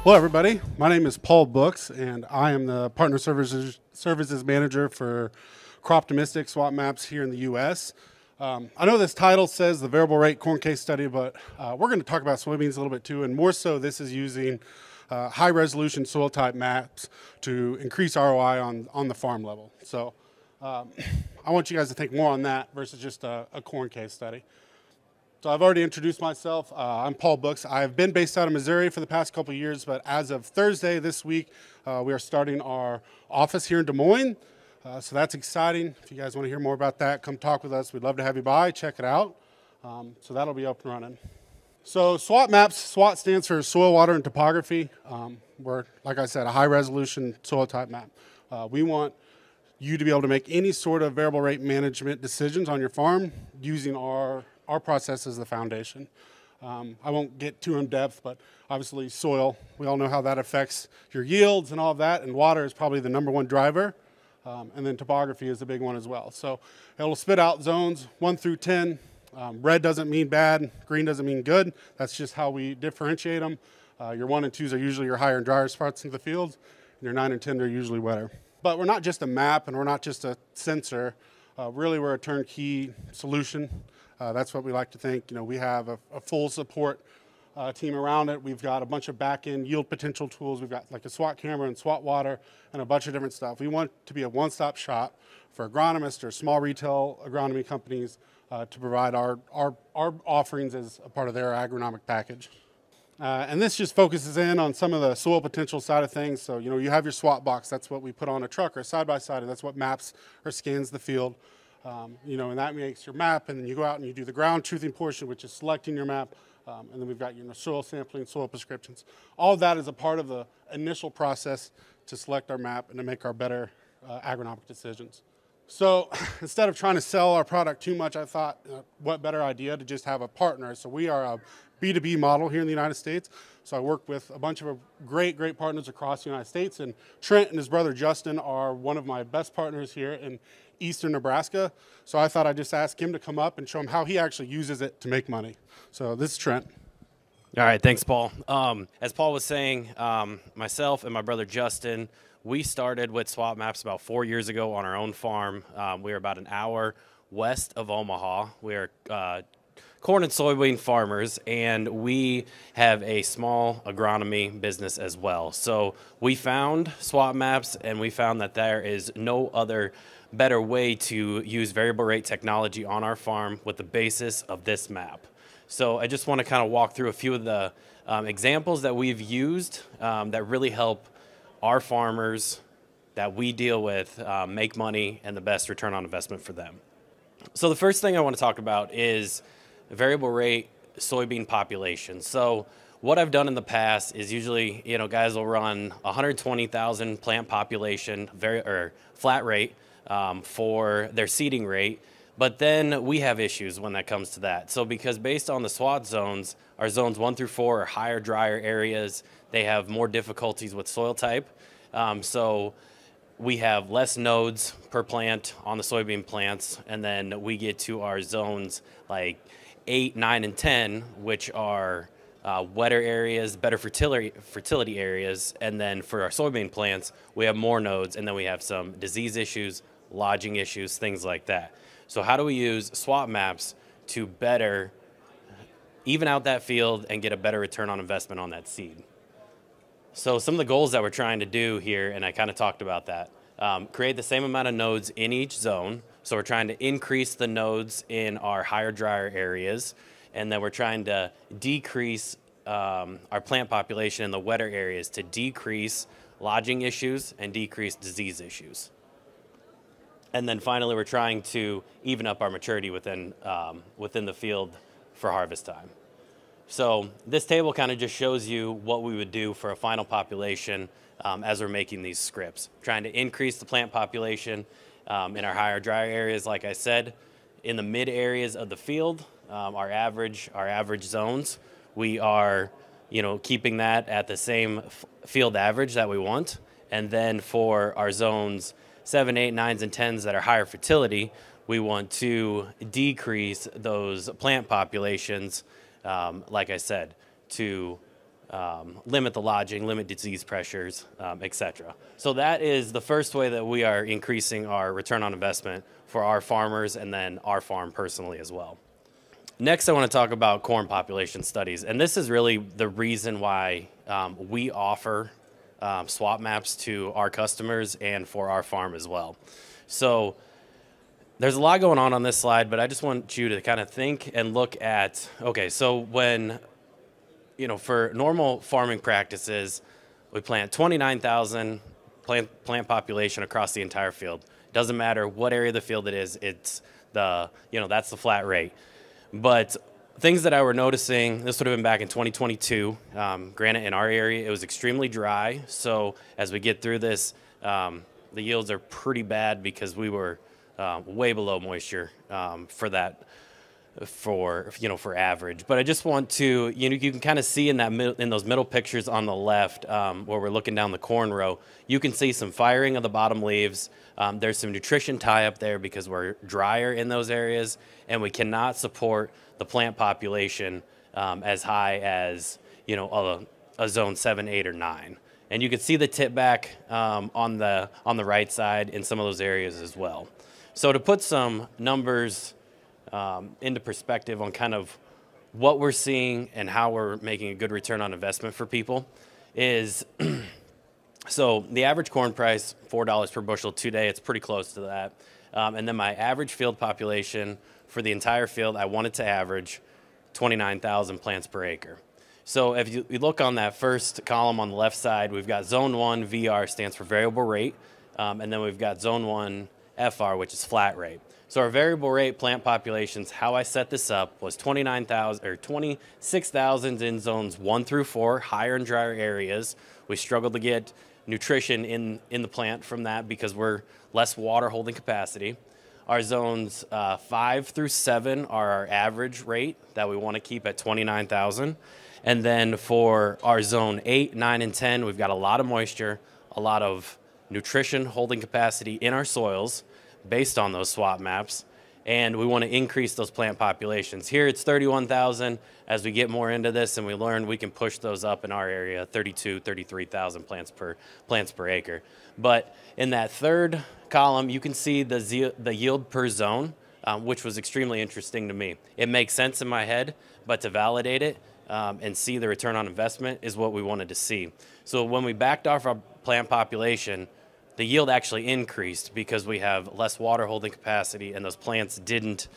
Hello, everybody. My name is Paul Books, and I am the Partner Services Manager for Croptomistic Swap Maps here in the U.S. I know this title says the variable rate corn case study, but we're going to talk about soybeans a little bit too, and more so this is using high-resolution soil type maps to increase ROI on the farm level. So I want you guys to think more on that versus just a corn case study. So I've already introduced myself. I'm Paul Books. I've been based out of Missouri for the past couple of years, but as of Thursday this week, we are starting our office here in Des Moines. So that's exciting. If you guys want to hear more about that, come talk with us. We'd love to have you by, check it out. So that'll be up and running. So SWOT maps, SWOT stands for soil, water, and topography. We're, like I said, a high resolution soil type map. We want you to be able to make any sort of variable rate management decisions on your farm using our process as the foundation. I won't get too in depth, but obviously soil, we all know how that affects your yields and all of that, and water is probably the #1 driver, and then topography is a big one as well. So it'll spit out zones 1 through 10. Red doesn't mean bad, green doesn't mean good. That's just how we differentiate them. Your 1 and 2s are usually your higher and drier spots in the field, and your 9 and 10 are usually wetter. But we're not just a map, and we're not just a sensor. Really, we're a turnkey solution. That's what we like to think. You know, we have a full support team around it. We've got a bunch of back-end yield potential tools. We've got like a SWOT camera and SWOT water and a bunch of different stuff. We want to be a one-stop shop for agronomists or small retail agronomy companies to provide our offerings as a part of their agronomic package. And this just focuses in on some of the soil potential side of things. So, you know, you have your SWOT box. That's what we put on a truck or a side-by-side, and that's what maps or scans the field. You know, and that makes your map, and then you go out and you do the ground truthing portion, which is selecting your map, and then we've got your soil sampling, soil prescriptions. All of that is a part of the initial process to select our map and to make our better agronomic decisions. So instead of trying to sell our product too much, I thought, what better idea to just have a partner. So we are a B2B model here in the United States. So I work with a bunch of great partners across the United States, and Trent and his brother Justin are one of my best partners here in eastern Nebraska. So I thought I'd just ask him to come up and show him how he actually uses it to make money. So this is Trent. All right, thanks, Paul. As Paul was saying, myself and my brother Justin, we started with SWOT maps about 4 years ago on our own farm. We are about an hour west of Omaha. We are corn and soybean farmers, and we have a small agronomy business as well. So we found SWOT maps, and we found that there is no other better way to use variable rate technology on our farm with the basis of this map. So I just want to kind of walk through a few of the examples that we've used that really help our farmers that we deal with make money and the best return on investment for them. So the first thing I want to talk about is variable rate soybean population. So what I've done in the past is usually, you know, guys will run 120,000 plant population, flat rate for their seeding rate. But then we have issues when that comes to that. So because based on the SWOT zones, our zones 1 through 4 are higher, drier areas. They have more difficulties with soil type. So we have less nodes per plant on the soybean plants. And then we get to our zones like 8, 9, and 10, which are wetter areas, better fertility areas. And then for our soybean plants, we have more nodes, and then we have some disease issues, lodging issues, things like that. So how do we use SWOT maps to better even out that field and get a better return on investment on that seed? So some of the goals that we're trying to do here, and I kind of talked about that, create the same amount of nodes in each zone. So we're trying to increase the nodes in our higher, drier areas, and then we're trying to decrease our plant population in the wetter areas to decrease lodging issues and decrease disease issues. And then finally, we're trying to even up our maturity within the field for harvest time. So this table kind of just shows you what we would do for a final population as we're making these scripts. Trying to increase the plant population in our higher, drier areas, like I said. In the mid areas of the field, our average zones, we are, you know, keeping that at the same field average that we want. And then for our zones 7, 8, 9s, and 10s that are higher fertility, we want to decrease those plant populations, like I said, to limit the lodging, limit disease pressures, etc. So that is the first way that we are increasing our return on investment for our farmers and then our farm personally as well. Next, I want to talk about corn population studies, and this is really the reason why we offer swap maps to our customers and for our farm as well. So there's a lot going on this slide, but I just want you to kind of think and look at, okay, so when, for normal farming practices, we plant 29,000 plant population across the entire field. Doesn't matter what area of the field it is, it's that's the flat rate. But things that I were noticing, this would have been back in 2022. Granted, in our area, it was extremely dry. So as we get through this, the yields are pretty bad because we were way below moisture for average. But I just want to, you can kind of see in those middle pictures on the left where we're looking down the corn row, you can see some firing of the bottom leaves. There's some nutrition tie up there because we're drier in those areas, and we cannot support the plant population as high as a zone 7, 8, or 9. And you can see the tip back on the right side in some of those areas as well. So to put some numbers into perspective on kind of what we're seeing and how we're making a good return on investment for people is, so the average corn price, $4 per bushel today, it's pretty close to that. And then my average field population for the entire field, I wanted to average 29,000 plants per acre. So if you look on that first column on the left side, we've got Zone 1 VR, stands for variable rate, and then we've got Zone 1 FR, which is flat rate. So our variable rate plant populations, how I set this up was 26,000 in zones 1 through 4, higher and drier areas. We struggled to get nutrition in the plant from that because we're less water holding capacity. Our zones 5 through 7 are our average rate that we want to keep at 29,000. And then for our zone 8, 9, and 10, we've got a lot of moisture, a lot of nutrition holding capacity in our soils based on those swap maps, and we want to increase those plant populations. Here it's 31,000. As we get more into this and we learn, we can push those up in our area, 32, 33,000 plants per acre. But in that third column, you can see the yield per zone, which was extremely interesting to me. It makes sense in my head, but to validate it and see the return on investment is what we wanted to see. So when we backed off our plant population, the yield actually increased because we have less water holding capacity, and those plants didn't,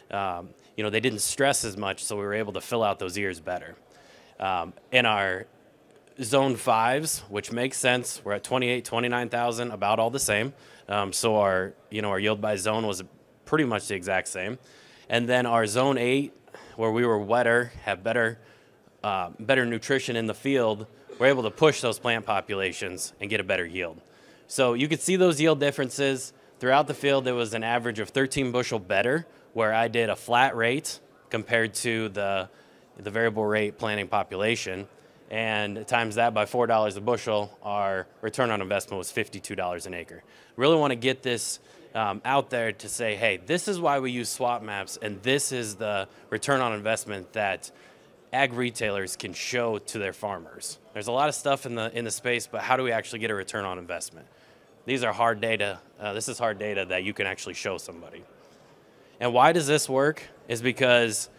they didn't stress as much, so we were able to fill out those ears better. In our zone 5s, which makes sense, we're at 29,000, about all the same. So our yield by zone was pretty much the exact same. And then our zone 8, where we were wetter, have better nutrition in the field, we're able to push those plant populations and get a better yield. So you could see those yield differences throughout the field. There was an average of 13 bushel better, where I did a flat rate compared to the variable rate planting population, and times that by $4 a bushel, our return on investment was $52 an acre. Really want to get this out there to say, hey, this is why we use swap maps, and this is the return on investment that ag retailers can show to their farmers. There's a lot of stuff in the space, but how do we actually get a return on investment? These are hard data. This is hard data that you can actually show somebody. And why does this work? Is because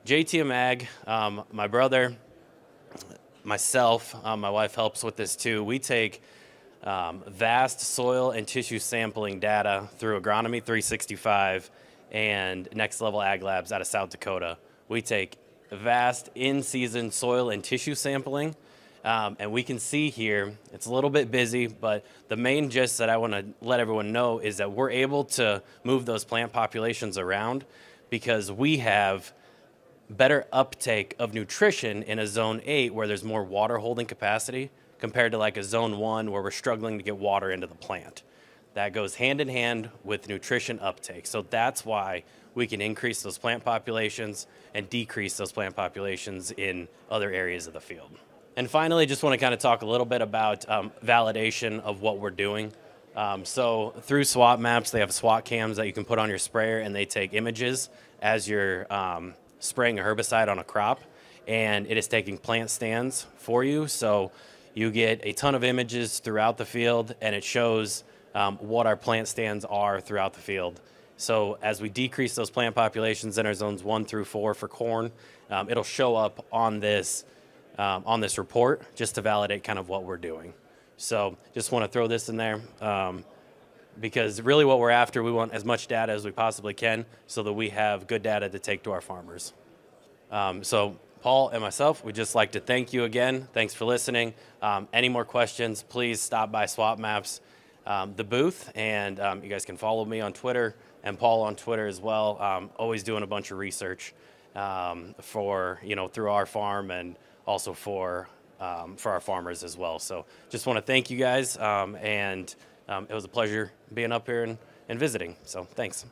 JTM Ag, my brother, myself, my wife helps with this too. We take vast soil and tissue sampling data through Agronomy 365 and Next Level Ag Labs out of South Dakota. We take vast in-season soil and tissue sampling, and we can see here, it's a little bit busy, but the main gist that I want to let everyone know is that we're able to move those plant populations around because we have better uptake of nutrition in a zone 8 where there's more water holding capacity compared to like a zone 1 where we're struggling to get water into the plant. That goes hand in hand with nutrition uptake. So that's why we can increase those plant populations and decrease those plant populations in other areas of the field. And finally, just want to kind of talk a little bit about validation of what we're doing. So through swap maps, they have SWAT cams that you can put on your sprayer, and they take images as you're spraying a herbicide on a crop. and it is taking plant stands for you. So you get a ton of images throughout the field, and it shows what our plant stands are throughout the field. So as we decrease those plant populations in our zones 1 through 4 for corn, it'll show up on this report just to validate kind of what we're doing. So just want to throw this in there because really what we're after, we want as much data as we possibly can so that we have good data to take to our farmers. So Paul and myself, we'd just like to thank you again. Thanks for listening. Any more questions, please stop by Swap Maps, the booth, and you guys can follow me on Twitter and Paul on Twitter as well. Always doing a bunch of research for, through our farm and also for our farmers as well. So just want to thank you guys, and it was a pleasure being up here and visiting. So thanks.